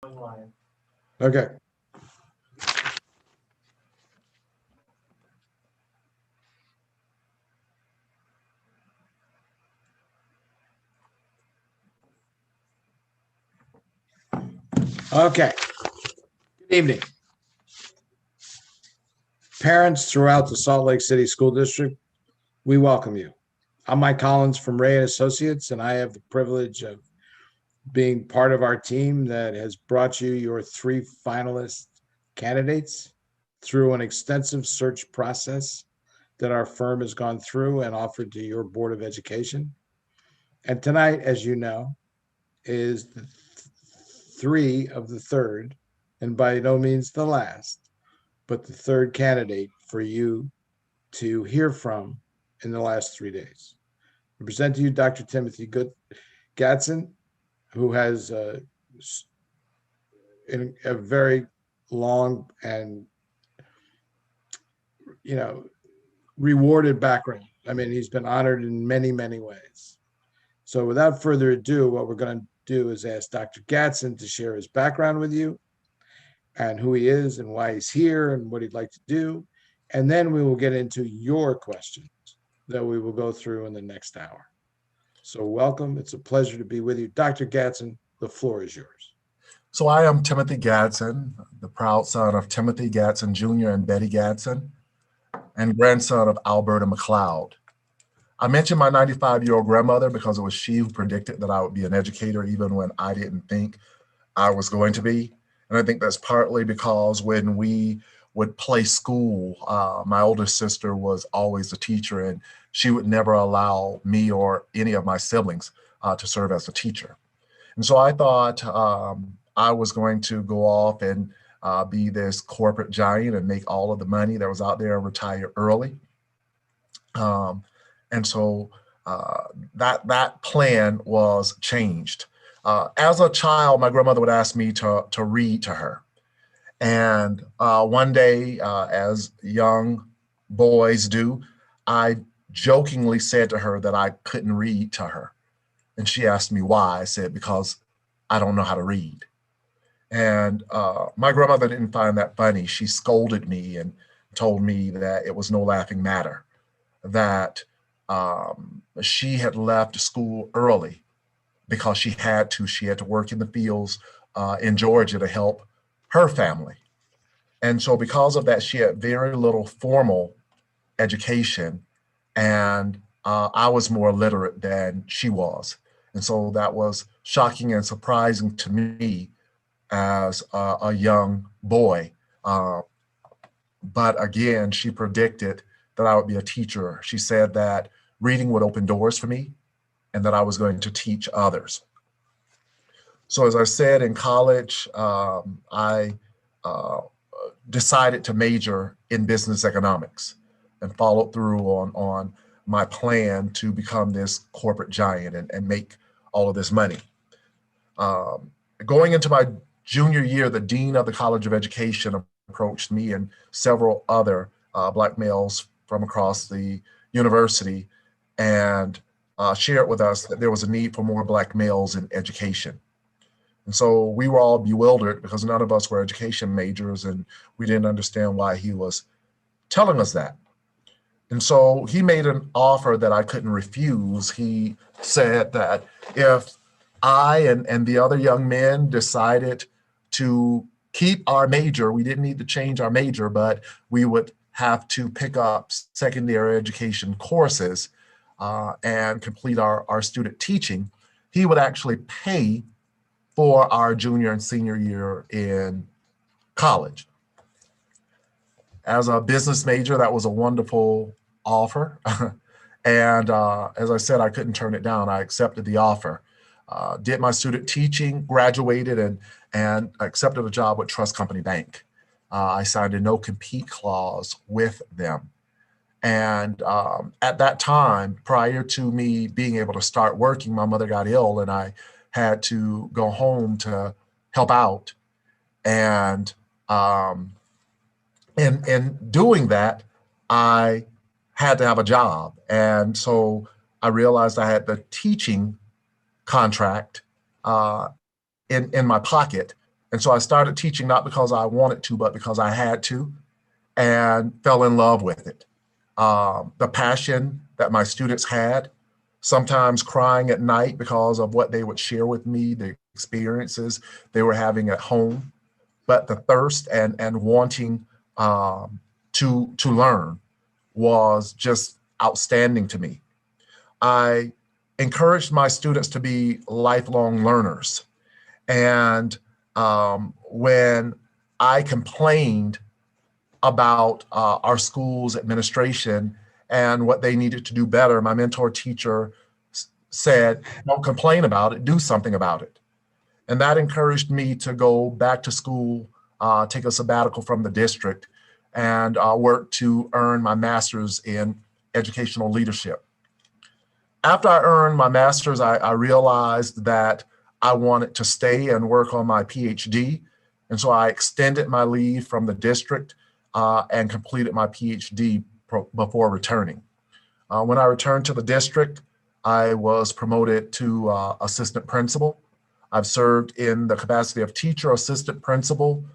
Okay. Okay. Good evening. Parents throughout the Salt Lake City School District, we welcome you. I'm Mike Collins from Ray and Associates, and I have the privilege of being part of our team that has brought you your 3 finalist candidates through an extensive search process that our firm has gone through and offered to your Board of Education. And tonight, as you know, is the 3 of the third, and by no means the last, but the third candidate for you to hear from in the last 3 days. I present to you Dr. Timothy Gadsden, who has a very long and rewarded background. I mean, he's been honored in many, many ways. So without further ado, what we're going to do is ask Dr. Gadsden to share his background with you and who he is and why he's here and what he'd like to do. And then we will get into your questions that we will go through in the next hour. So welcome. It's a pleasure to be with you. Dr. Gadsden, the floor is yours. So I am Timothy Gadsden, the proud son of Timothy Gadsden Jr. and Betty Gadsden, and grandson of Alberta McLeod. I mentioned my 95-year-old grandmother because it was she who predicted that I would be an educator even when I didn't think I was going to be. And I think that's partly because when we would play school, my oldest sister was always a teacher, and she would never allow me or any of my siblings to serve as a teacher. And so I thought I was going to go off and be this corporate giant and make all of the money that was out there and retire early. And so that plan was changed. As a child, my grandmother would ask me to read to her. And one day, as young boys do, I jokingly said to her that I couldn't read to her. And she asked me why. I said, because I don't know how to read. And my grandmother didn't find that funny. She scolded me and told me that it was no laughing matter, that she had left school early because she had to work in the fields in Georgia to help her family. And so because of that, she had very little formal education, and I was more literate than she was. And so that was shocking and surprising to me as a young boy. But again, she predicted that I would be a teacher. She said that reading would open doors for me and that I was going to teach others. So as I said, in college, I decided to major in business economics and followed through on my plan to become this corporate giant and make all of this money. Going into my junior year, the dean of the College of Education approached me and several other Black males from across the university and shared with us that there was a need for more Black males in education. And so we were all bewildered because none of us were education majors and we didn't understand why he was telling us that. And so he made an offer that I couldn't refuse. He said that if I and the other young men decided to keep our major, we didn't need to change our major, but we would have to pick up secondary education courses and complete our student teaching, he would actually pay for our junior and senior year in college. As a business major, that was a wonderful offer. And as I said, I couldn't turn it down. I accepted the offer, did my student teaching, graduated, and accepted a job with Trust Company Bank. I signed a no-compete clause with them. And at that time, prior to me being able to start working, my mother got ill and I had to go home to help out. And in doing that, I had to have a job. And so I realized I had the teaching contract in my pocket. And so I started teaching not because I wanted to, but because I had to, and fell in love with it. The passion that my students had, sometimes crying at night because of what they would share with me, the experiences they were having at home, but the thirst and wanting to learn was just outstanding to me. I encouraged my students to be lifelong learners. And when I complained about our school's administration and what they needed to do better, my mentor teacher said, don't complain about it, do something about it. And that encouraged me to go back to school, take a sabbatical from the district, and work to earn my master's in educational leadership. After I earned my master's, I realized that I wanted to stay and work on my PhD. And so I extended my leave from the district and completed my PhD before returning. When I returned to the district, I was promoted to assistant principal. I've served in the capacity of teacher, assistant principal,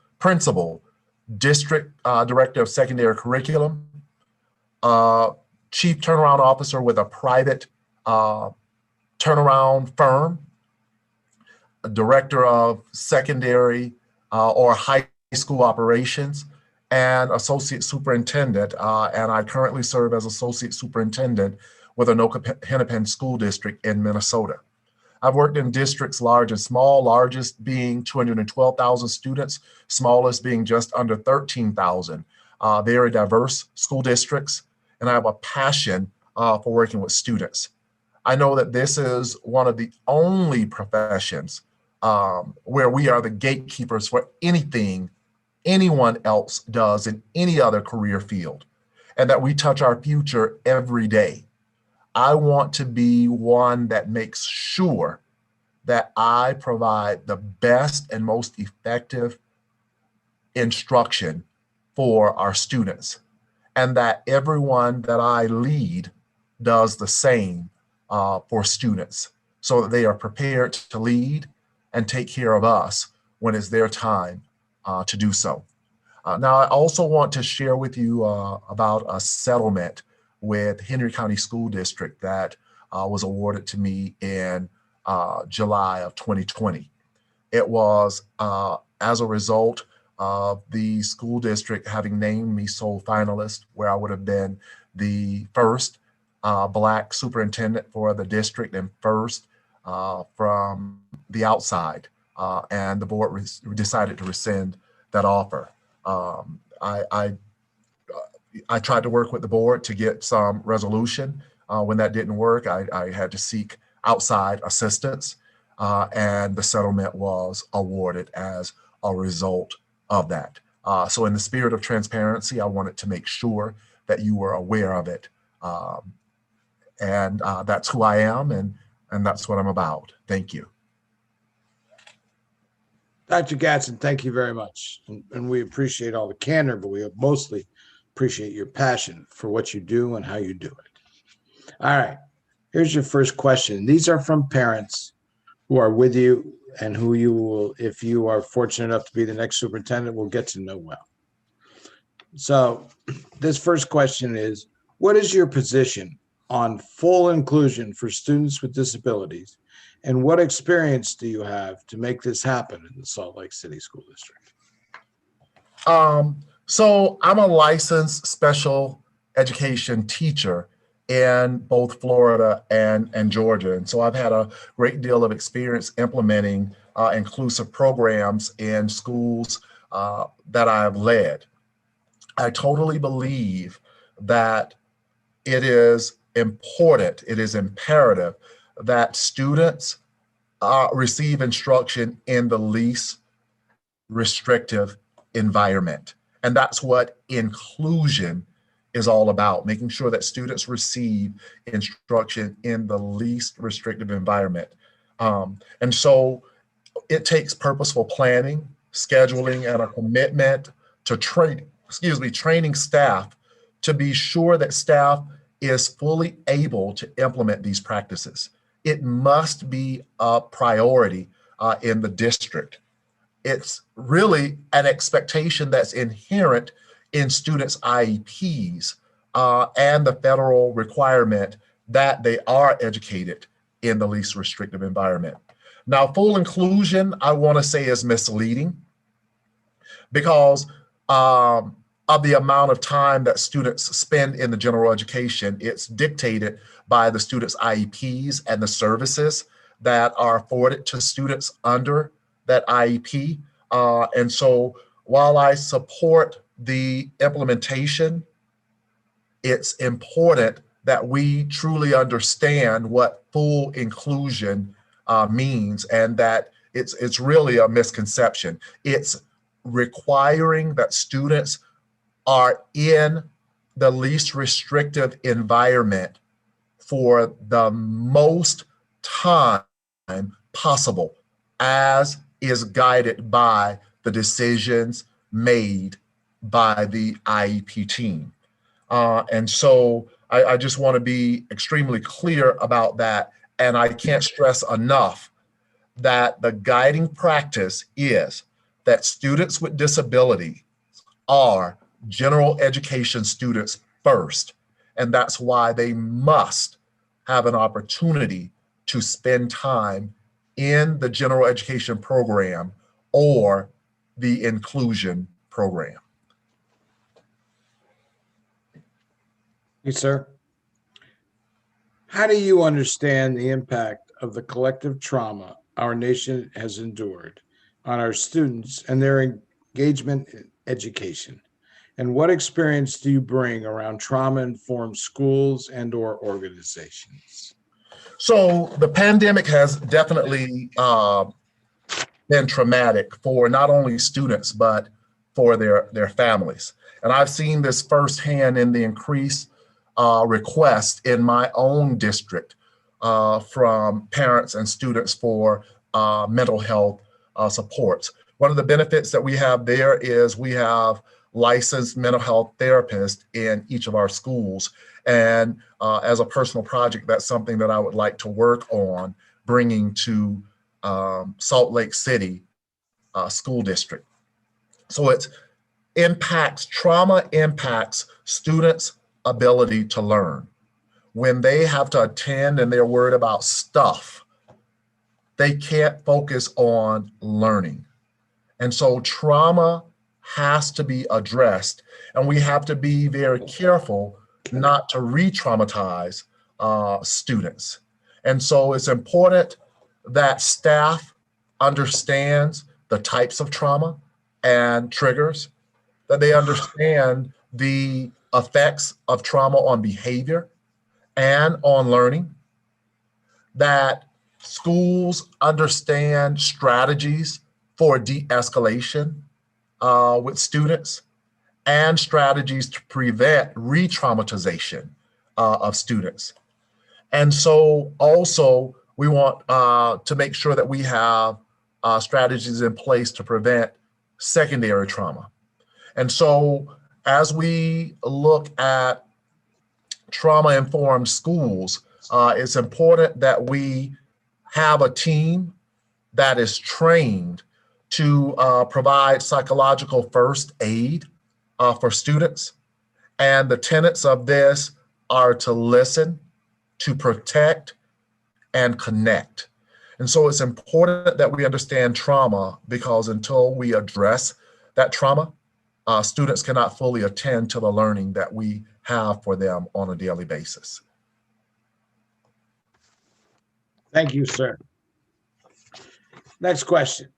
district director of secondary curriculum, chief turnaround officer with a private turnaround firm, a director of secondary or high school operations, and associate superintendent. And I currently serve as associate superintendent with Anoka Hennepin School District in Minnesota. I've worked in districts large and small, largest being 212,000 students, smallest being just under 13,000. Very diverse school districts, and I have a passion for working with students. I know that this is one of the only professions where we are the gatekeepers for anything anyone else does in any other career field, and that we touch our future every day. I want to be one that makes sure that I provide the best and most effective instruction for our students, and that everyone that I lead does the same for students, so that they are prepared to lead and take care of us when it's their time to do so. Now, I also want to share with you about a settlement with Henry County School District that was awarded to me in July of 2020. It was as a result of the school district having named me sole finalist, where I would have been the first Black superintendent for the district and first from the outside. And the board decided to rescind that offer. I tried to work with the board to get some resolution. When that didn't work, I had to seek outside assistance, and the settlement was awarded as a result of that. So in the spirit of transparency, I wanted to make sure that you were aware of it. And that's who I am, and that's what I'm about. Thank you. Dr. Gatson, thank you very much. And we appreciate all the candor, but we mostly appreciate your passion for what you do and how you do it. All right, here's your first question. These are from parents who are with you and who you will, if you are fortunate enough to be the next superintendent, will get to know well. So this first question is, what is your position on full inclusion for students with disabilities? And what experience do you have to make this happen in the Salt Lake City School District? So I'm a licensed special education teacher in both Florida and Georgia. And so I've had a great deal of experience implementing inclusive programs in schools that I have led. I totally believe that it is important, it is imperative that students receive instruction in the least restrictive environment. And that's what inclusion is all about, making sure that students receive instruction in the least restrictive environment. And so it takes purposeful planning, scheduling, and a commitment to training staff to be sure that staff is fully able to implement these practices. It must be a priority in the district. it's really an expectation that's inherent in students' IEPs and the federal requirement that they are educated in the least restrictive environment. Now, full inclusion, I want to say, is misleading because of the amount of time that students spend in the general education. It's dictated by the students' IEPs and the services that are afforded to students under that IEP. And so while I support the implementation, it's important that we truly understand what full inclusion means, and that it's really a misconception. It's requiring that students are in the least restrictive environment for the most time possible, as is guided by the decisions made by the IEP team. And so I just want to be extremely clear about that. And I can't stress enough that the guiding practice is that students with disability are general education students first. And that's why they must have an opportunity to spend time in the general education program or the inclusion program. Yes, sir. How do you understand the impact of the collective trauma our nation has endured on our students and their engagement in education? And what experience do you bring around trauma-informed schools and/or organizations? So the pandemic has definitely been traumatic for not only students, but for their families. And I've seen this firsthand in the increased request in my own district from parents and students for mental health supports. One of the benefits that we have there is we have licensed mental health therapists in each of our schools. And as a personal project, that's something that I would like to work on bringing to Salt Lake City School District. So trauma impacts students' ability to learn. When they have to attend and they're worried about stuff, they can't focus on learning. And so trauma has to be addressed, and we have to be very careful not to re-traumatize students. And so it's important that staff understands the types of trauma and triggers, that they understand the effects of trauma on behavior and on learning, that schools understand strategies for de-escalation with students and strategies to prevent re-traumatization of students. And so also we want to make sure that we have strategies in place to prevent secondary trauma. And so as we look at trauma-informed schools, it's important that we have a team that is trained to provide psychological first aid for students. And the tenets of this are to listen, to protect, and connect. And so it's important that we understand trauma, because until we address that trauma, students cannot fully attend to the learning that we have for them on a daily basis. Thank you, sir. Next question.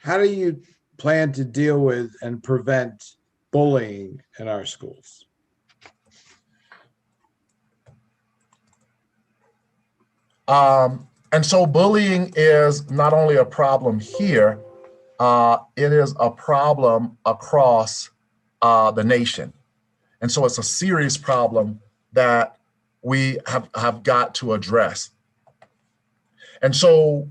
How do you plan to deal with and prevent bullying in our schools? And so bullying is not only a problem here, it is a problem across the nation. And so it's a serious problem that we have got to address. And so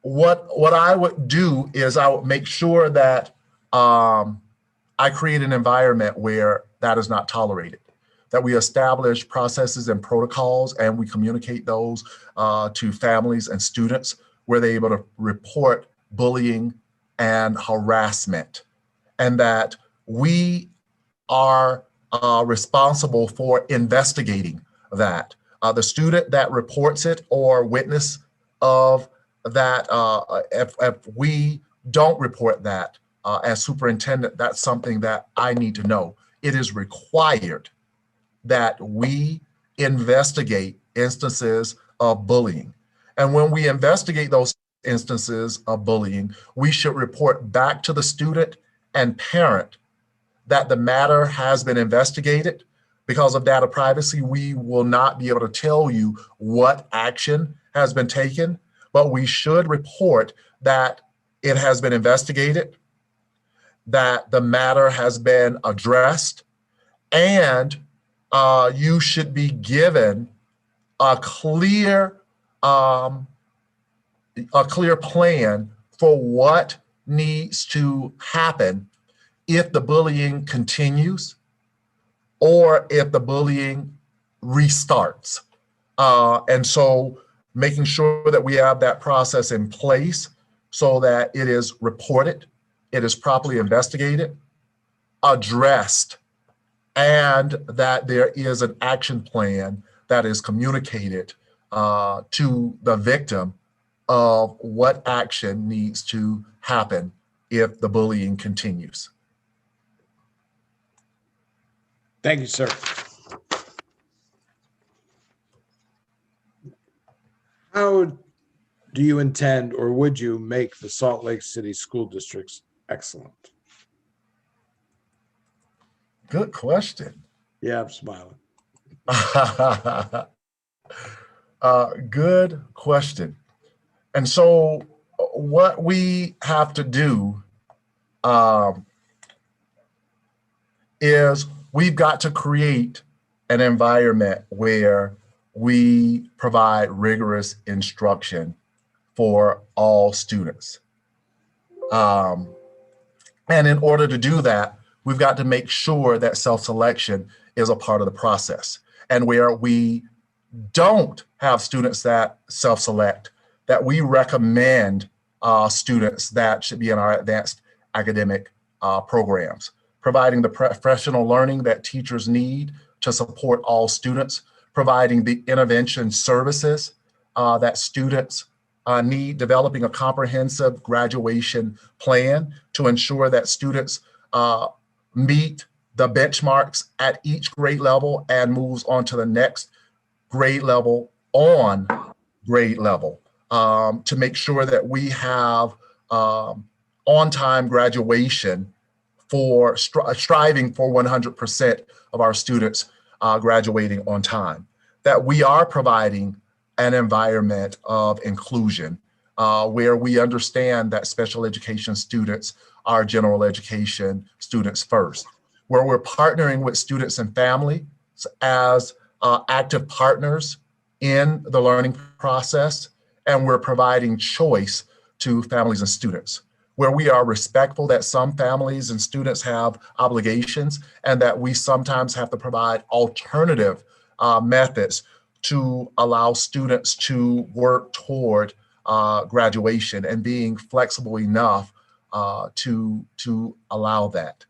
what I would do is I would make sure that I create an environment where that is not tolerated, that we establish processes and protocols, and we communicate those to families and students, where they're able to report bullying and harassment, and that we are responsible for investigating that. The student that reports it or witness of that, if we don't report that as superintendent, that's something that I need to know. It is required that we investigate instances of bullying. And when we investigate those instances of bullying, we should report back to the student and parent that the matter has been investigated. Because of data privacy, we will not be able to tell you what action has been taken, but we should report that it has been investigated, that the matter has been addressed, and you should be given a clear plan for what needs to happen if the bullying continues or if the bullying restarts. And so making sure that we have that process in place so that it is reported, it is properly investigated, addressed, and that there is an action plan that is communicated to the victim of what action needs to happen if the bullying continues. Thank you, sir. How do you intend, or would you make the Salt Lake City school districts excellent? Good question. Yeah, I'm smiling. Good question. And so what we have to do is we've got to create an environment where we provide rigorous instruction for all students. And in order to do that, we've got to make sure that self-selection is a part of the process. And where we don't have students that self-select, that we recommend students that should be in our advanced academic programs, providing the professional learning that teachers need to support all students, providing the intervention services that students need, developing a comprehensive graduation plan to ensure that students meet the benchmarks at each grade level and moves on to the next grade level on grade level, to make sure that we have on-time graduation for striving for 100% of our students graduating on time, that we are providing an environment of inclusion where we understand that special education students are general education students first, where we're partnering with students and families as active partners in the learning process, and we're providing choice to families and students, where we are respectful that some families and students have obligations and that we sometimes have to provide alternative methods to allow students to work toward graduation, and being flexible enough to allow that.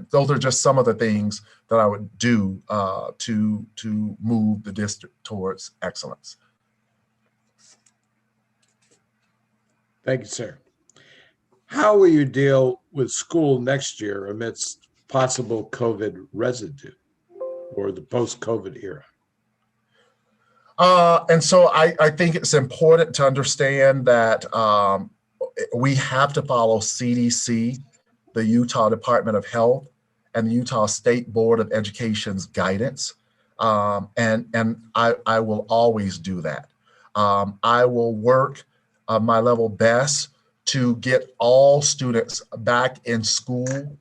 Those are just some of the things that I would do to move the district towards excellence. Thank you, sir. How will you deal with school next year amidst possible COVID residue or the post-COVID era? And so I think it's important to understand that we have to follow CDC, the Utah Department of Health, and the Utah State Board of Education's guidance. And I will always do that. I will work my level best to get all students back in school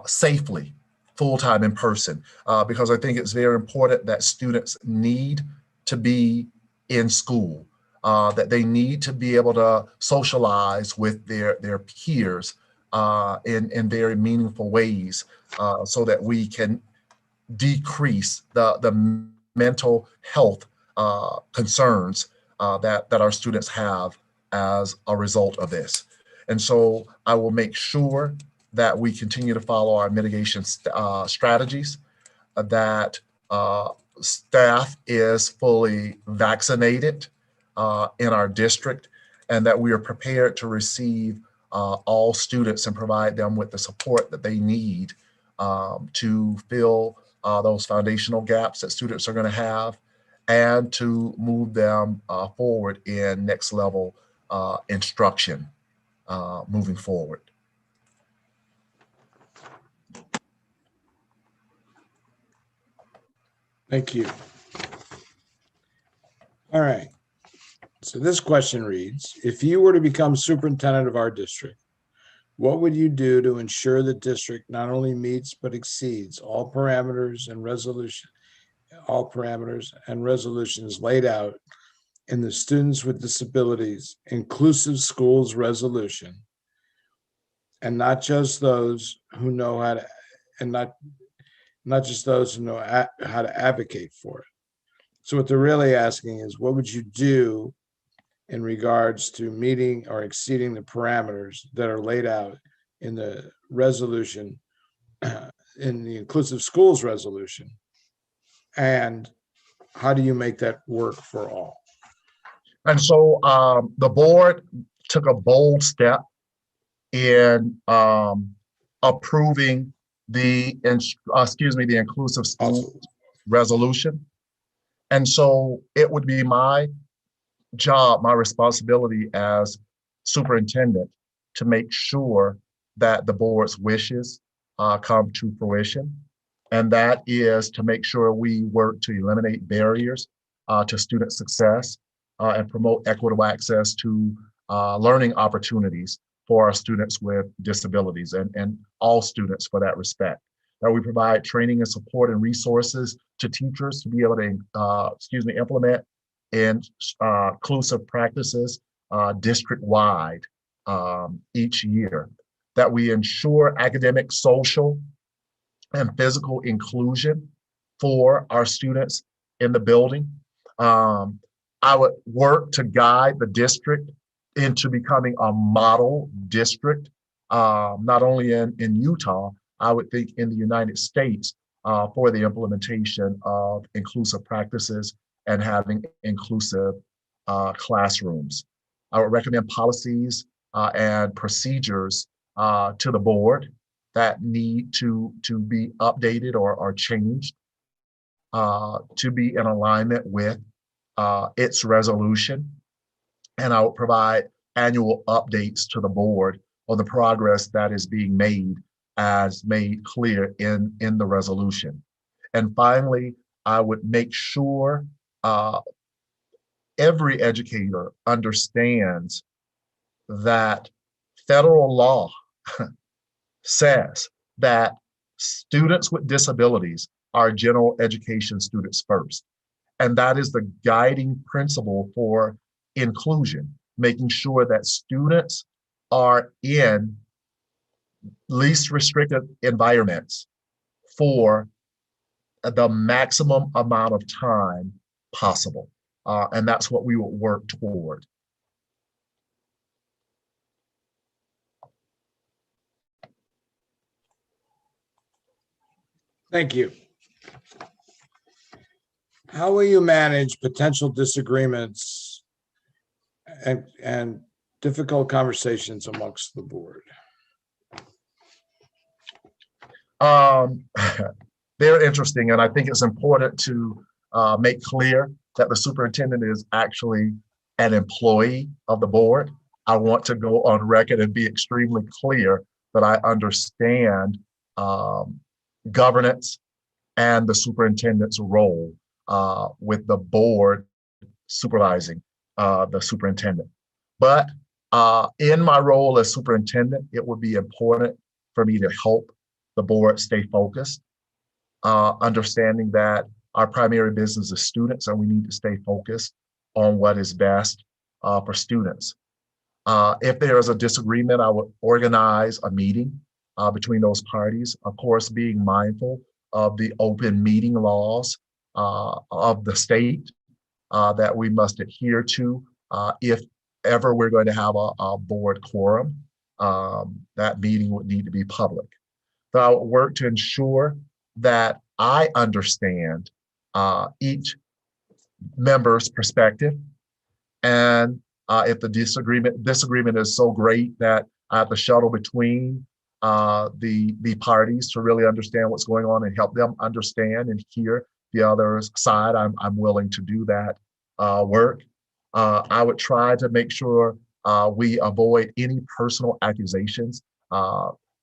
safely, full-time in person, because I think it's very important that students need to be in school, that they need to be able to socialize with their peers in very meaningful ways, so that we can decrease the mental health concerns that our students have as a result of this. And so I will make sure that we continue to follow our mitigation strategies, that staff is fully vaccinated in our district, and that we are prepared to receive all students and provide them with the support that they need to fill those foundational gaps that students are going to have, and to move them forward in next level instruction moving forward. Thank you. All right. So this question reads, if you were to become superintendent of our district, what would you do to ensure the district not only meets but exceeds all parameters and resolutions laid out in the Students with Disabilities Inclusive Schools Resolution, and not just those who know how to, and not just those who know how to advocate for it? So what they're really asking is, what would you do in regards to meeting or exceeding the parameters that are laid out in the resolution, in the Inclusive Schools Resolution? And how do you make that work for all? And so the board took a bold step in approving the Inclusive Schools Resolution. And so it would be my job, my responsibility as superintendent, to make sure that the board's wishes come to fruition. And that is to make sure we work to eliminate barriers to student success and promote equitable access to learning opportunities for our students with disabilities, and all students for that respect. That we provide training and support and resources to teachers to be able to implement inclusive practices district-wide each year. That we ensure academic, social, and physical inclusion for our students in the building. I would work to guide the district into becoming a model district, not only in Utah, I would think in the United States, for the implementation of inclusive practices and having inclusive classrooms. I would recommend policies and procedures to the board that need to be updated or changed to be in alignment with its resolution. And I will provide annual updates to the board on the progress that is being made as made clear in the resolution. And finally, I would make sure every educator understands that federal law says that students with disabilities are general education students first. And that is the guiding principle for inclusion, making sure that students are in least restrictive environments for the maximum amount of time possible. And that's what we will work toward. Thank you. How will you manage potential disagreements and difficult conversations amongst the board? They're interesting, and I think it's important to make clear that the superintendent is actually an employee of the board. I want to go on record and be extremely clear that I understand governance and the superintendent's role with the board supervising the superintendent. But in my role as superintendent, it would be important for me to help the board stay focused, understanding that our primary business is students, and we need to stay focused on what is best for students. If there is a disagreement, I would organize a meeting between those parties, of course, being mindful of the open meeting laws of the state that we must adhere to if ever we're going to have a board quorum, that meeting would need to be public. So I would work to ensure that I understand each member's perspective. And if the disagreement is so great that I have to shuttle between the parties to really understand what's going on and help them understand and hear the other side, I'm willing to do that work. I would try to make sure we avoid any personal accusations.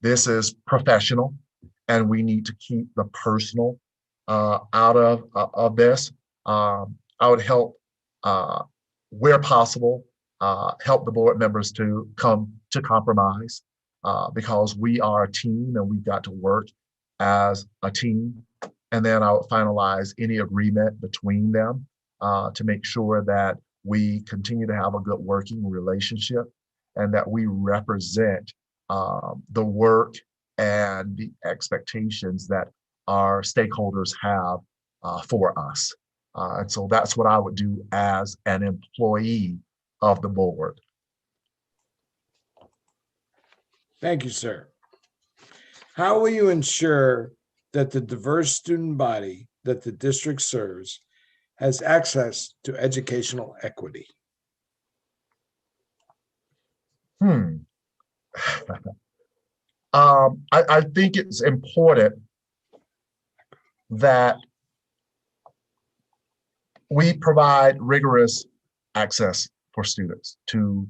This is professional, and we need to keep the personal out of this. I would help, where possible, help the board members to come to compromise, because we are a team and we've got to work as a team. And then I would finalize any agreement between them to make sure that we continue to have a good working relationship and that we represent the work and the expectations that our stakeholders have for us. And so that's what I would do as an employee of the board. Thank you, sir. How will you ensure that the diverse student body that the district serves has access to educational equity? I think it's important that we provide rigorous access for students to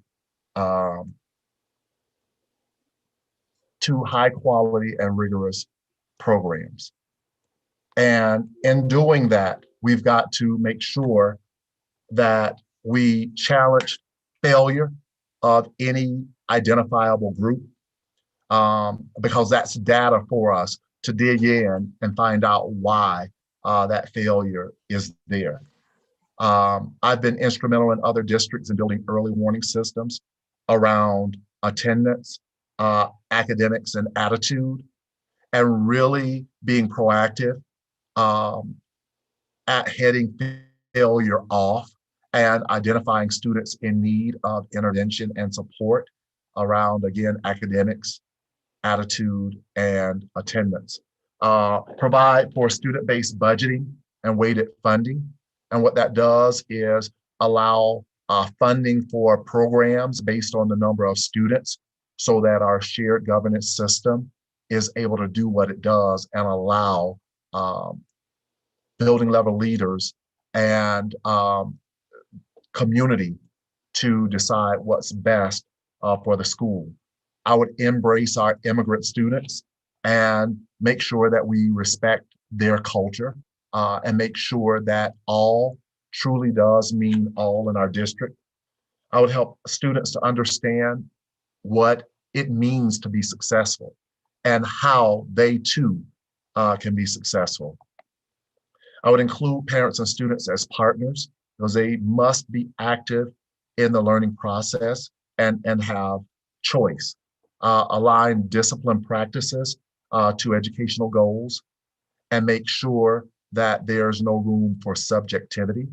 high quality and rigorous programs. And in doing that, we've got to make sure that we challenge failure of any identifiable group, because that's data for us to dig in and find out why that failure is there. I've been instrumental in other districts in building early warning systems around attendance, academics, and attitude, and really being proactive at heading failure off and identifying students in need of intervention and support around, again, academics, attitude, and attendance. Provide for student-based budgeting and weighted funding. And what that does is allow funding for programs based on the number of students so that our shared governance system is able to do what it does and allow building level leaders and community to decide what's best for the school. I would embrace our immigrant students and make sure that we respect their culture and make sure that all truly does mean all in our district. I would help students to understand what it means to be successful and how they too can be successful. I would include parents and students as partners because they must be active in the learning process and have choice. Align discipline practices to educational goals and make sure that there's no room for subjectivity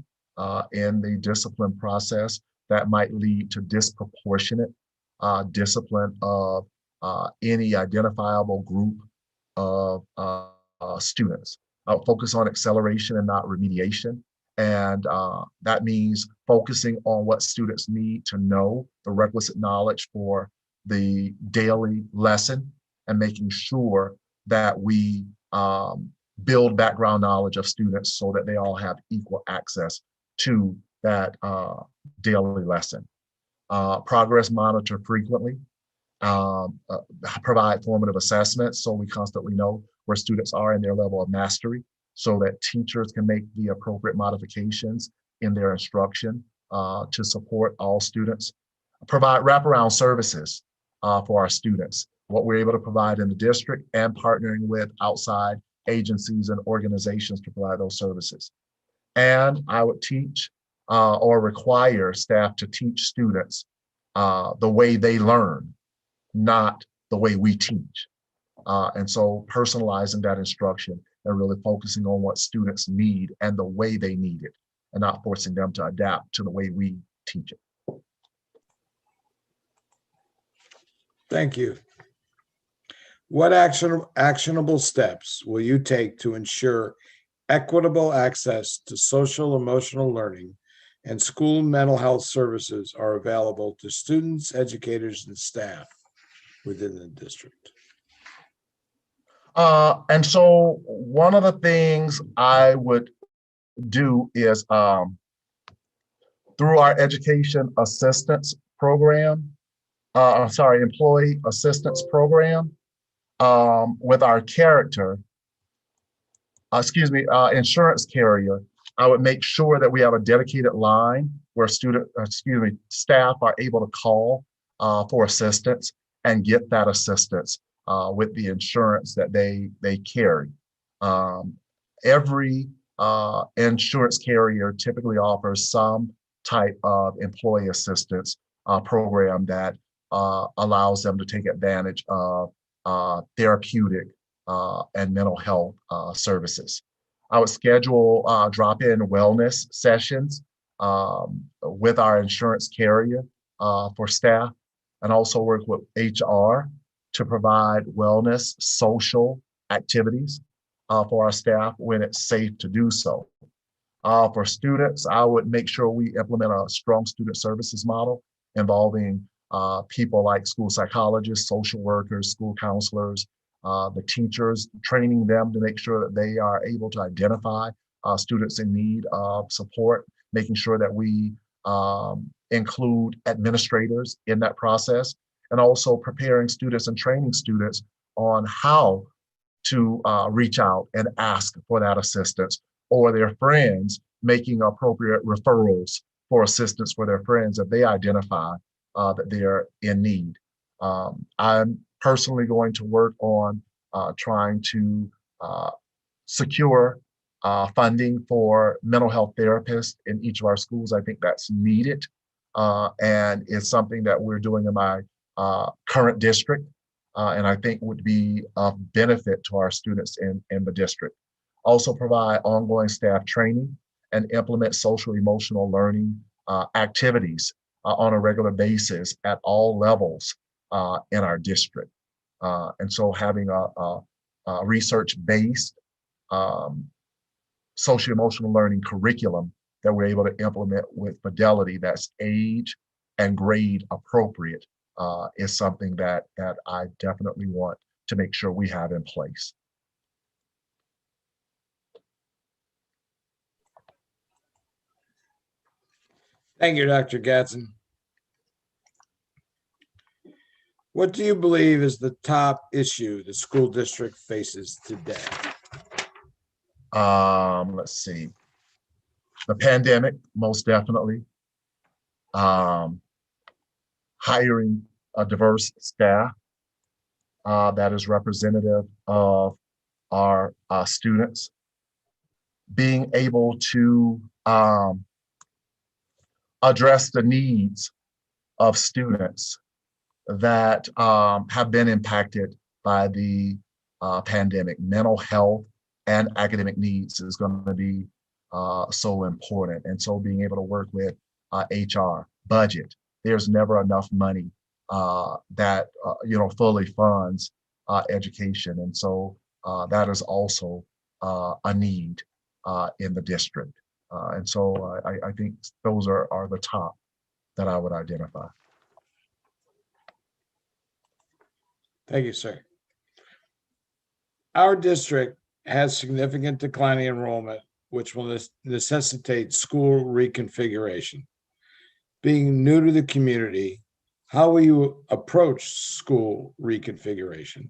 in the discipline process that might lead to disproportionate discipline of any identifiable group of students. I'll focus on acceleration and not remediation. And that means focusing on what students need to know, the requisite knowledge for the daily lesson, and making sure that we build background knowledge of students so that they all have equal access to that daily lesson. Progress monitor frequently, provide formative assessments so we constantly know where students are in their level of mastery so that teachers can make the appropriate modifications in their instruction to support all students. Provide wraparound services for our students, what we're able to provide in the district and partnering with outside agencies and organizations to provide those services. And I would teach or require staff to teach students the way they learn, not the way we teach. And so personalizing that instruction and really focusing on what students need and the way they need it, and not forcing them to adapt to the way we teach it. Thank you. What actionable steps will you take to ensure equitable access to social emotional learning and school mental health services are available to students, educators, and staff within the district? And so one of the things I would do is through our education assistance program, employee assistance program, with our insurance carrier, I would make sure that we have a dedicated line where staff are able to call for assistance and get that assistance with the insurance that they carry. Every insurance carrier typically offers some type of employee assistance program that allows them to take advantage of therapeutic and mental health services. I would schedule drop-in wellness sessions with our insurance carrier for staff, and also work with HR to provide wellness social activities for our staff when it's safe to do so. For students, I would make sure we implement a strong student services model involving people like school psychologists, social workers, school counselors, the teachers, training them to make sure that they are able to identify students in need of support, making sure that we include administrators in that process, and also preparing students and training students on how to reach out and ask for that assistance, or their friends making appropriate referrals for assistance for their friends if they identify that they're in need. I'm personally going to work on trying to secure funding for mental health therapists in each of our schools. I think that's needed, and it's something that we're doing in my current district, and I think would be of benefit to our students in the district. Also provide ongoing staff training and implement social emotional learning activities on a regular basis at all levels in our district. And so having a research-based social emotional learning curriculum that we're able to implement with fidelity that's age and grade appropriate is something that I definitely want to make sure we have in place. Thank you, Dr. Gatson. What do you believe is the top issue the school district faces today? Let's see. The pandemic, most definitely. Hiring a diverse staff that is representative of our students. Being able to address the needs of students that have been impacted by the pandemic. Mental health and academic needs is going to be so important. And so being able to work with HR, budget, there's never enough money that fully funds education. And so that is also a need in the district. And so I think those are the top that I would identify. Thank you, sir. Our district has significant declining enrollment, which will necessitate school reconfiguration. Being new to the community, how will you approach school reconfiguration?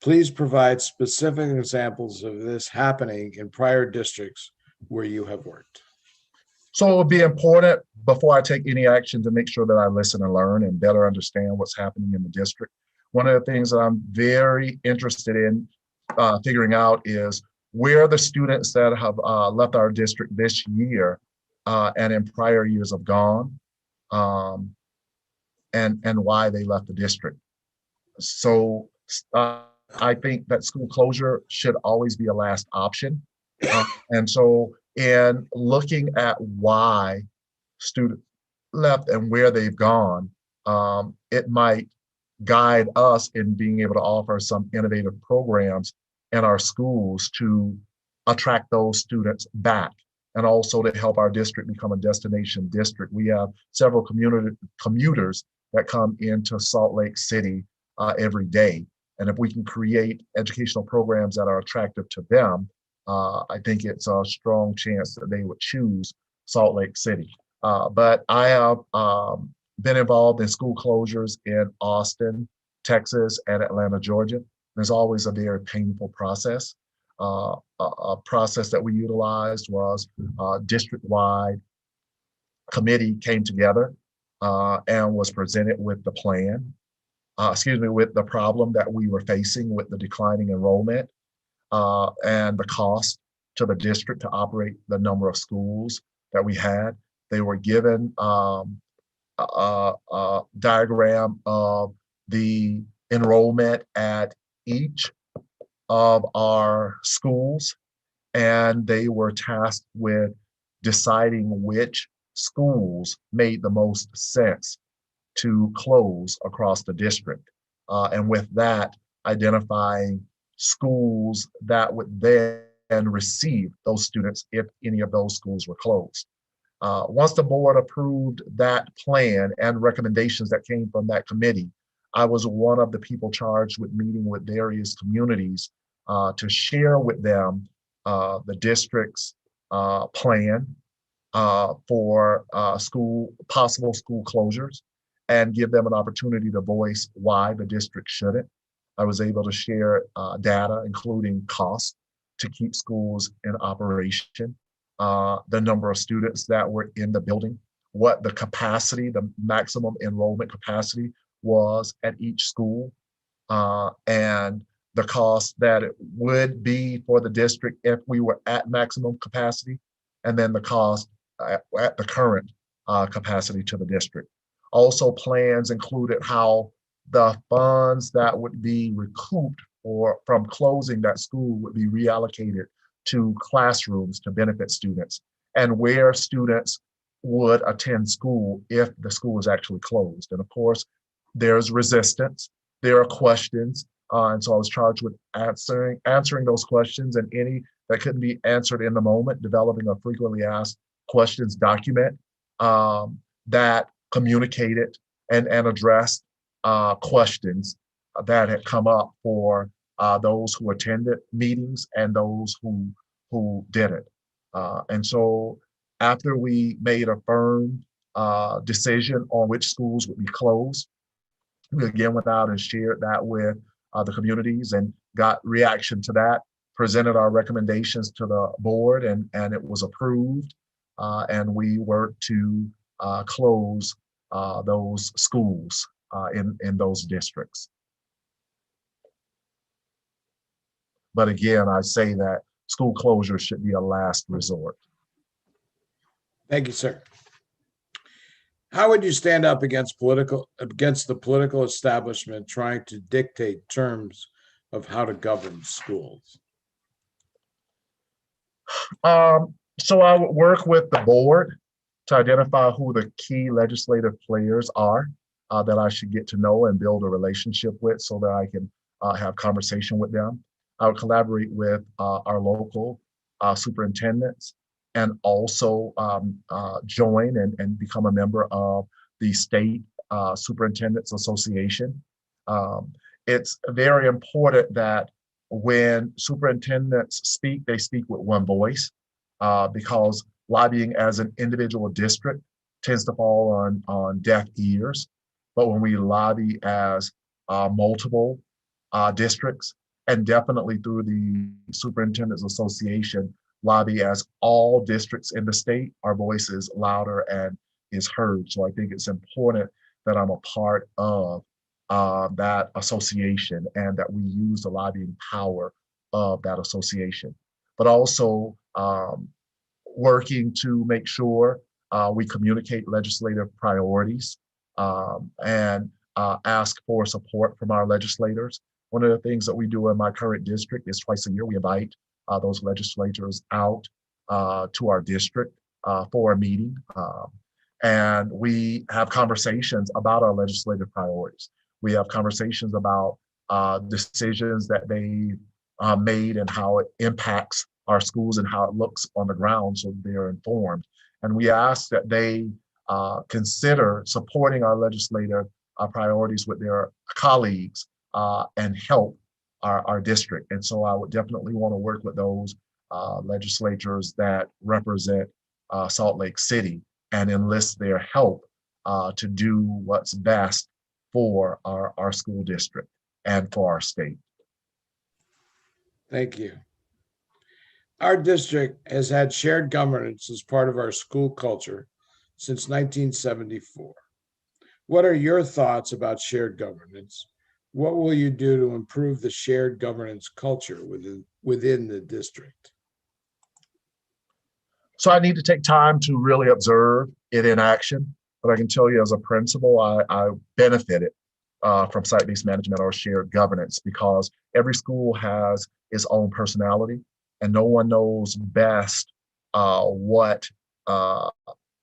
Please provide specific examples of this happening in prior districts where you have worked. So it would be important before I take any action to make sure that I listen and learn and better understand what's happening in the district. One of the things that I'm very interested in figuring out is where the students that have left our district this year and in prior years have gone, and why they left the district. So I think that school closure should always be a last option. And so in looking at why students left and where they've gone, it might guide us in being able to offer some innovative programs in our schools to attract those students back, and also to help our district become a destination district. We have several commuters that come into Salt Lake City every day. And if we can create educational programs that are attractive to them, I think it's a strong chance that they would choose Salt Lake City. But I have been involved in school closures in Austin, Texas, and Atlanta, Georgia. There's always a very painful process. A process that we utilized was district-wide committee came together and was presented with the plan, with the problem that we were facing with the declining enrollment and the cost to the district to operate the number of schools that we had. They were given a diagram of the enrollment at each of our schools, and they were tasked with deciding which schools made the most sense to close across the district. And with that, identifying schools that would then receive those students if any of those schools were closed. Once the board approved that plan and recommendations that came from that committee, I was one of the people charged with meeting with various communities to share with them the district's plan for possible school closures, and give them an opportunity to voice why the district shouldn't. I was able to share data, including cost to keep schools in operation, the number of students that were in the building, what the capacity, the maximum enrollment capacity was at each school, and the cost that it would be for the district if we were at maximum capacity, and then the cost at the current capacity to the district. Also, plans included how the funds that would be recouped from closing that school would be reallocated to classrooms to benefit students, and where students would attend school if the school is actually closed. And of course, there's resistance, there are questions, and so I was charged with answering those questions, and any that couldn't be answered in the moment, developing a frequently asked questions document that communicated and addressed questions that had come up for those who attended meetings and those who didn't. And so after we made a firm decision on which schools would be closed, we again went out and shared that with the communities and got reaction to that, presented our recommendations to the board, and it was approved. And we worked to close those schools in those districts. But again, I say that school closure should be a last resort. Thank you, sir. How would you stand up against the political establishment trying to dictate terms of how to govern schools? So I would work with the board to identify who the key legislative players are that I should get to know and build a relationship with, so that I can have conversation with them. I would collaborate with our local superintendents, and also join and become a member of the State Superintendents Association. It's very important that when superintendents speak, they speak with one voice, because lobbying as an individual district tends to fall on deaf ears. But when we lobby as multiple districts, and definitely through the Superintendents Association, lobby as all districts in the state, our voice is louder and is heard. So I think it's important that I'm a part of that association, and that we use the lobbying power of that association. But also working to make sure we communicate legislative priorities and ask for support from our legislators. One of the things that we do in my current district is twice a year we invite those legislators out to our district for a meeting. And we have conversations about our legislative priorities. We have conversations about decisions that they made and how it impacts our schools and how it looks on the ground, so they're informed. And we ask that they consider supporting our legislative priorities with their colleagues and help our district. And so I would definitely want to work with those legislators that represent Salt Lake City and enlist their help to do what's best for our school district and for our state. Thank you. Our district has had shared governance as part of our school culture since 1974. What are your thoughts about shared governance? What will you do to improve the shared governance culture within the district? So I need to take time to really observe it in action. But I can tell you as a principal, I benefited from site-based management or shared governance because every school has its own personality and no one knows best what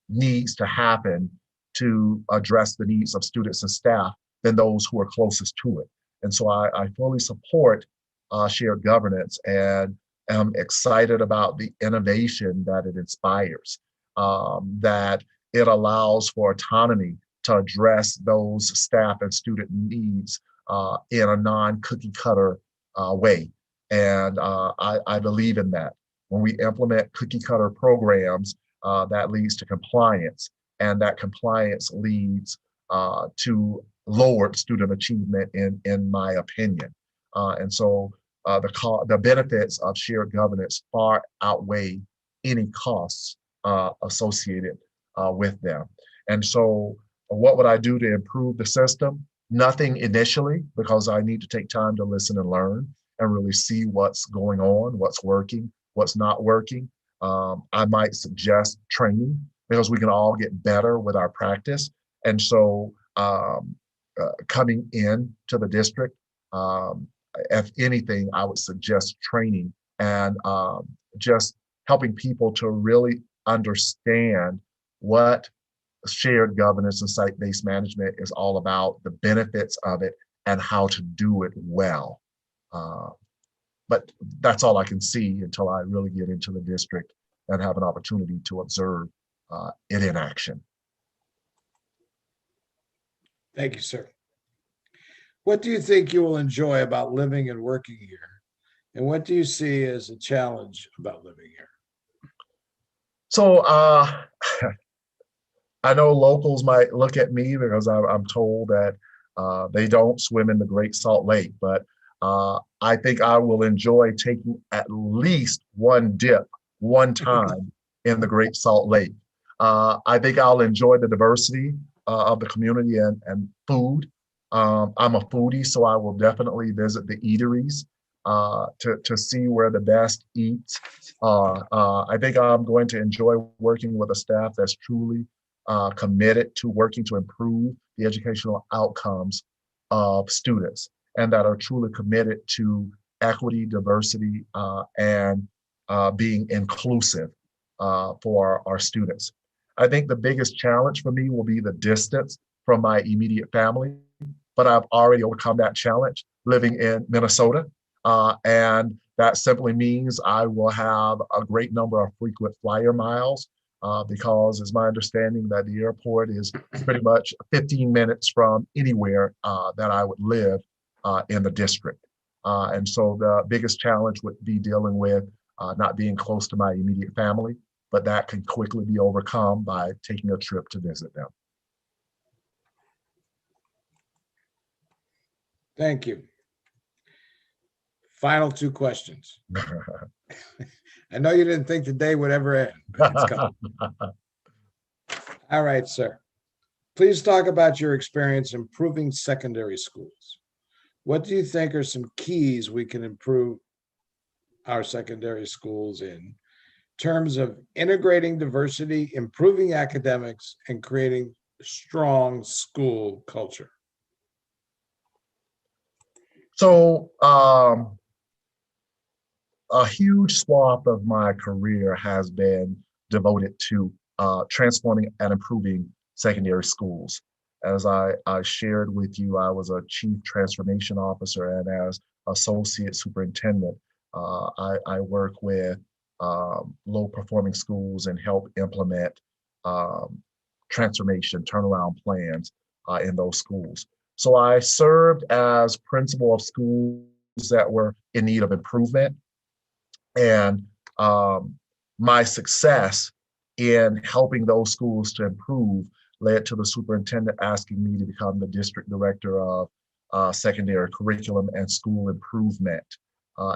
needs to happen to address the needs of students and staff than those who are closest to it. And so I fully support shared governance and am excited about the innovation that it inspires, that it allows for autonomy to address those staff and student needs in a non-cookie cutter way. And I believe in that. When we implement cookie cutter programs, that leads to compliance, and that compliance leads to lowered student achievement, in my opinion. And so the benefits of shared governance far outweigh any costs associated with them. And so what would I do to improve the system? Nothing initially, because I need to take time to listen and learn and really see what's going on, what's working, what's not working. I might suggest training because we can all get better with our practice. And so coming in to the district, if anything, I would suggest training and just helping people to really understand what shared governance and site-based management is all about, the benefits of it, and how to do it well. But that's all I can see until I really get into the district and have an opportunity to observe it in action. Thank you, sir. What do you think you will enjoy about living and working here? And what do you see as a challenge about living here? So I know locals might look at me because I'm told that they don't swim in the Great Salt Lake, but I think I will enjoy taking at least one dip one time in the Great Salt Lake. I think I'll enjoy the diversity of the community and food. I'm a foodie, so I will definitely visit the eateries to see where the best eats. I think I'm going to enjoy working with a staff that's truly committed to working to improve the educational outcomes of students and that are truly committed to equity, diversity, and being inclusive for our students. I think the biggest challenge for me will be the distance from my immediate family, but I've already overcome that challenge living in Minnesota. And that simply means I will have a great number of frequent flyer miles because it's my understanding that the airport is pretty much 15 minutes from anywhere that I would live in the district. And so the biggest challenge would be dealing with not being close to my immediate family, but that can quickly be overcome by taking a trip to visit them. Thank you. Final two questions. I know you didn't think the day would ever end, but it's coming. All right, sir. Please talk about your experience improving secondary schools. What do you think are some keys we can improve our secondary schools in terms of integrating diversity, improving academics, and creating strong school culture? So a huge swath of my career has been devoted to transforming and improving secondary schools. As I shared with you, I was a chief transformation officer, and as associate superintendent, I work with low performing schools and help implement um, transformation turnaround plans in those schools. So I served as principal of schools that were in need of improvement, and um, my success in helping those schools to improve led to the superintendent asking me to become the district director of secondary curriculum and school improvement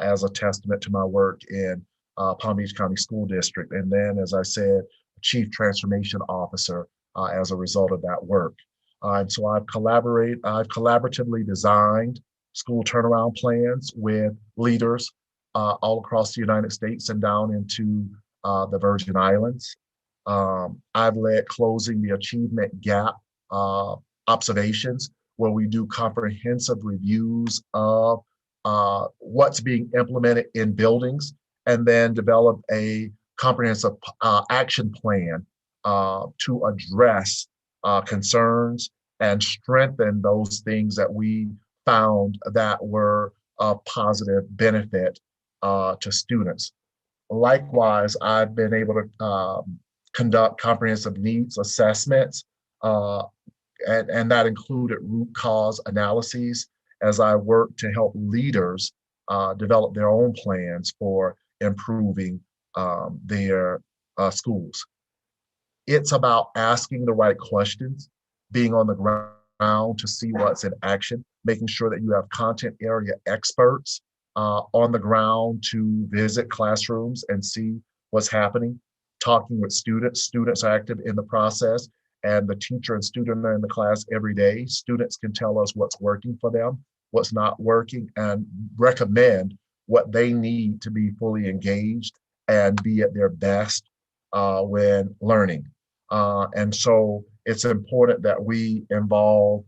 as a testament to my work in Palm Beach County School District. And then, as I said, chief transformation officer as a result of that work. And so I've collaboratively designed school turnaround plans with leaders all across the United States and down into the Virgin Islands. I've led closing the achievement gap observations, where we do comprehensive reviews of what's being implemented in buildings, and then develop a comprehensive action plan to address concerns and strengthen those things that we found that were a positive benefit to students. Likewise, I've been able to conduct comprehensive needs assessments, and that included root cause analyses as I work to help leaders develop their own plans for improving their schools. It's about asking the right questions, being on the ground to see what's in action, making sure that you have content area experts on the ground to visit classrooms and see what's happening, talking with students. Students are active in the process, and the teacher and student are in the class every day. Students can tell us what's working for them, what's not working, and recommend what they need to be fully engaged and be at their best when learning. And so it's important that we involve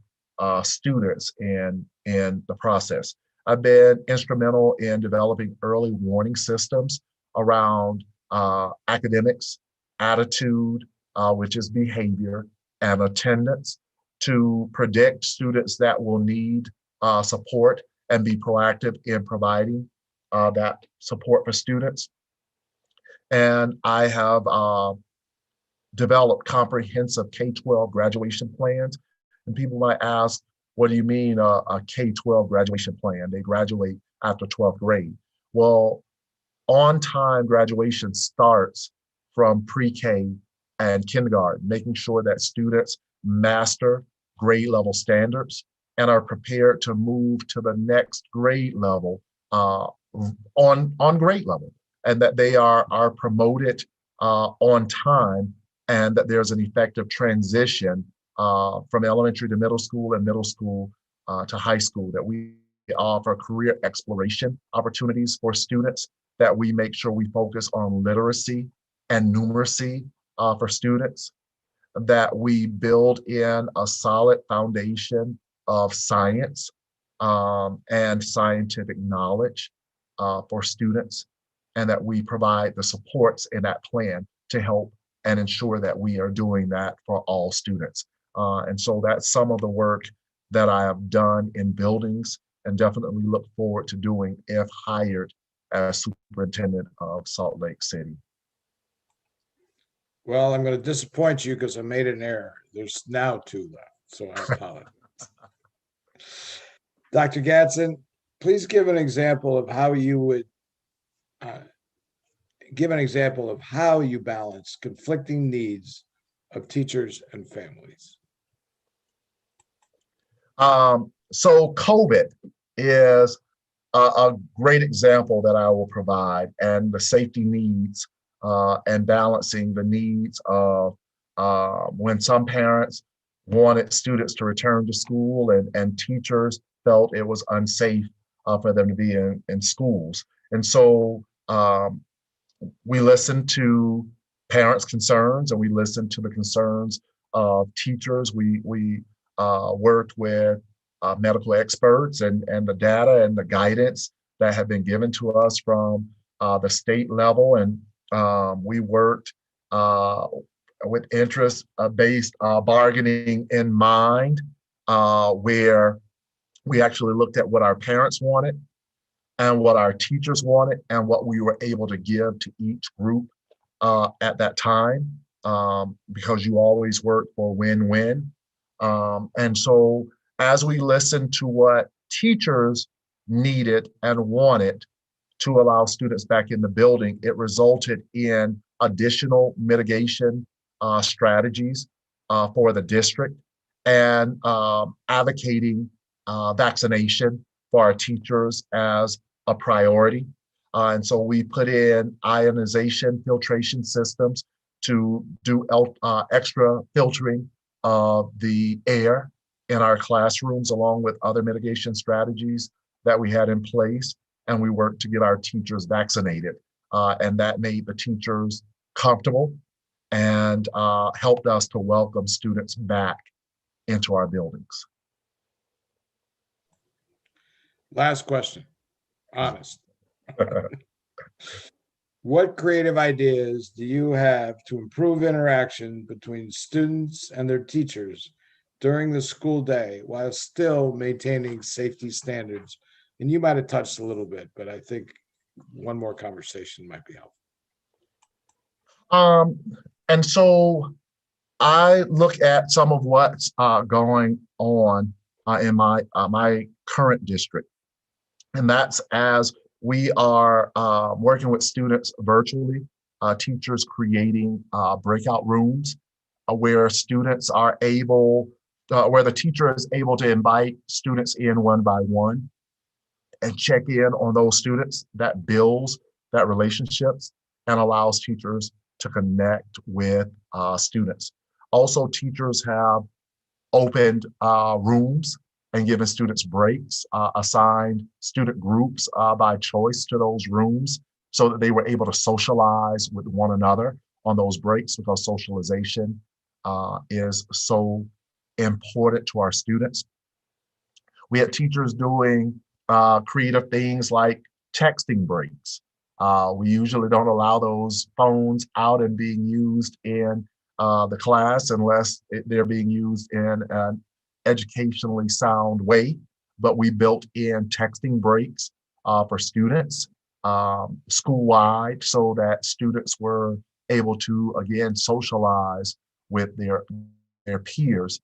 students in the process. I've been instrumental in developing early warning systems around academics, attitude, which is behavior, and attendance, to predict students that will need support and be proactive in providing that support for students. And I have developed comprehensive K-12 graduation plans. And people might ask, what do you mean a K-12 graduation plan? They graduate after 12th grade. Well, on-time graduation starts from pre-K and kindergarten, making sure that students master grade level standards and are prepared to move to the next grade level on grade level, and that they are promoted on time, and that there's an effective transition from elementary to middle school and middle school to high school, that we offer career exploration opportunities for students, that we make sure we focus on literacy and numeracy for students, that we build in a solid foundation of science and scientific knowledge for students, and that we provide the supports in that plan to help and ensure that we are doing that for all students. And so that's some of the work that I have done in buildings, and definitely look forward to doing if hired as superintendent of Salt Lake City. Well, I'm going to disappoint you because I made an error. There's now 2 left, so I apologize. Dr. Gadsden, please give an example of how you would balance conflicting needs of teachers and families. So COVID is a great example that I will provide, and the safety needs and balancing the needs of when some parents wanted students to return to school, and teachers felt it was unsafe for them to be in schools. And so we listened to parents' concerns, and we listened to the concerns of teachers. We worked with medical experts, and the data and the guidance that have been given to us from the state level. And we worked with interest-based bargaining in mind, where we actually looked at what our parents wanted and what our teachers wanted and what we were able to give to each group at that time, because you always work for win-win. And so as we listened to what teachers needed and wanted to allow students back in the building, it resulted in additional mitigation strategies for the district, and advocating vaccination for our teachers as a priority. And so we put in ionization filtration systems to do extra filtering of the air in our classrooms, along with other mitigation strategies that we had in place. And we worked to get our teachers vaccinated. And that made the teachers comfortable and helped us to welcome students back into our buildings. Last question, honest. What creative ideas do you have to improve interaction between students and their teachers during the school day while still maintaining safety standards? And you might have touched a little bit, but I think one more conversation might be helpful. And so I look at some of what's going on in my current district, and that's as we are working with students virtually, teachers creating breakout rooms where students are able, where the teacher is able to invite students in one by one and check in on those students. That builds that relationships and allows teachers to connect with students. Also, teachers have opened rooms and given students breaks, assigned student groups by choice to those rooms so that they were able to socialize with one another on those breaks, because socialization is so important to our students. We had teachers doing creative things like texting breaks. We usually don't allow those phones out and being used in the class unless they're being used in an educationally sound way, but we built in texting breaks for students school-wide so that students were able to, again, socialize with their peers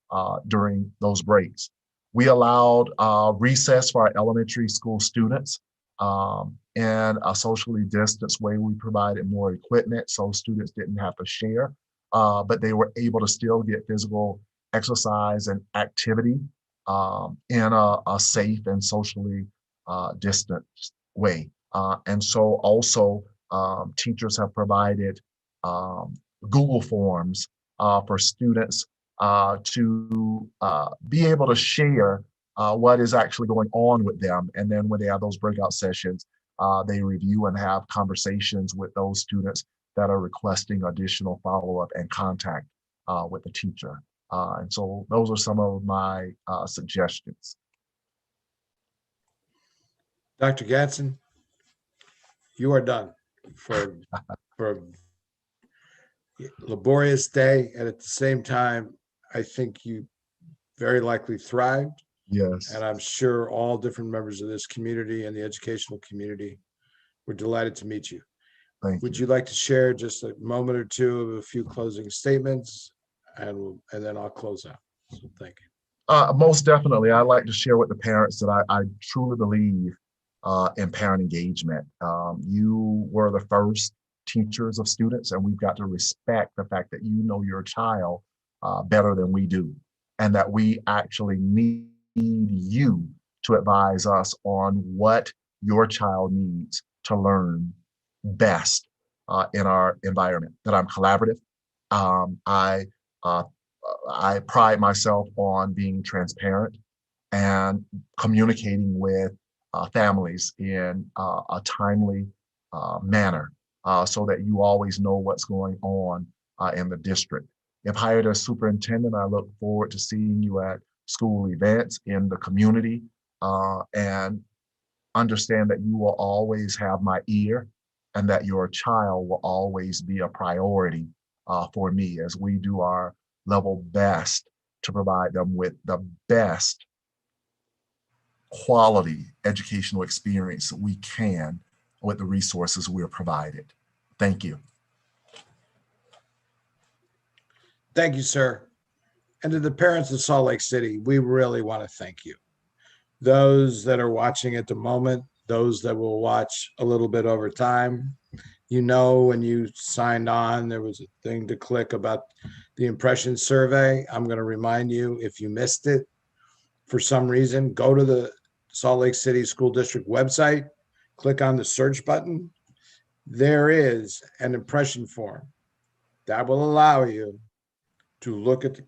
during those breaks. We allowed recess for our elementary school students in a socially distanced way. We provided more equipment so students didn't have to share, but they were able to still get physical exercise and activity in a safe and socially distanced way. And so also teachers have provided Google Forms for students to be able to share what is actually going on with them. And then when they have those breakout sessions, they review and have conversations with those students that are requesting additional follow-up and contact with the teacher. And so those are some of my suggestions. Dr. Gatson, you are done for a laborious day. And at the same time, I think you very likely thrived. Yes. And I'm sure all different members of this community and the educational community were delighted to meet you. Would you like to share just a moment or two of a few closing statements? And then I'll close out. So thank you. Most definitely. I'd like to share with the parents that I truly believe in parent engagement. You were the first teachers of students, and we've got to respect the fact that you know your child better than we do, and that we actually need you to advise us on what your child needs to learn best in our environment. That I'm collaborative. I pride myself on being transparent and communicating with families in a timely manner so that you always know what's going on in the district. If hired as superintendent, I look forward to seeing you at school events in the community and understand that you will always have my ear and that your child will always be a priority for me as we do our level best to provide them with the best quality educational experience that we can with the resources we're provided. Thank you. Thank you, sir. And to the parents of Salt Lake City, we really want to thank you. Those that are watching at the moment, those that will watch a little bit over time, you know, when you signed on, there was a thing to click about the impression survey. I'm going to remind you, if you missed it for some reason, go to the Salt Lake City School District website, click on the search button. There is an impression form that will allow you to look at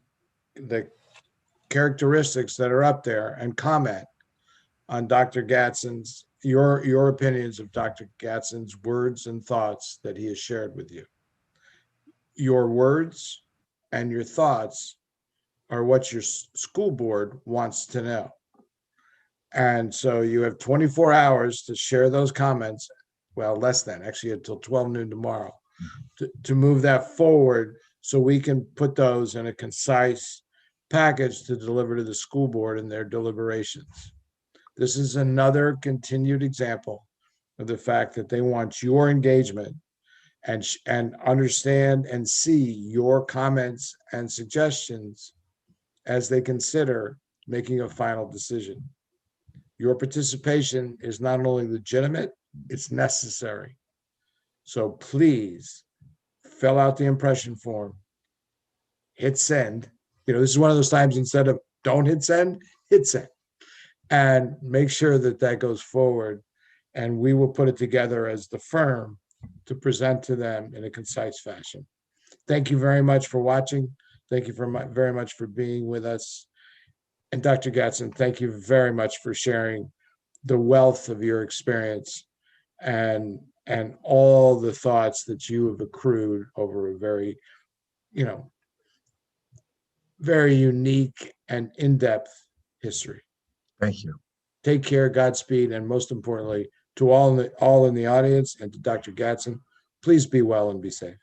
the characteristics that are up there and comment on Dr. Gadsden's, your opinions of Dr. Gadsden's words and thoughts that he has shared with you. Your words and your thoughts are what your school board wants to know. And so you have 24 hours to share those comments, well, less than, actually until 12 noon tomorrow, to move that forward so we can put those in a concise package to deliver to the school board in their deliberations. This is another continued example of the fact that they want your engagement and understand and see your comments and suggestions as they consider making a final decision. Your participation is not only legitimate, it's necessary. So please fill out the impression form, hit send. You know, this is one of those times, instead of don't hit send, hit send. And make sure that that goes forward. And we will put it together as the firm to present to them in a concise fashion. Thank you very much for watching. Thank you very much for being with us. And Dr. Gadsden, thank you very much for sharing the wealth of your experience and all the thoughts that you have accrued over a very, very unique and in-depth history. Thank you. Take care, Godspeed, and most importantly, to all in the audience and to Dr. Gadsden, please be well and be safe.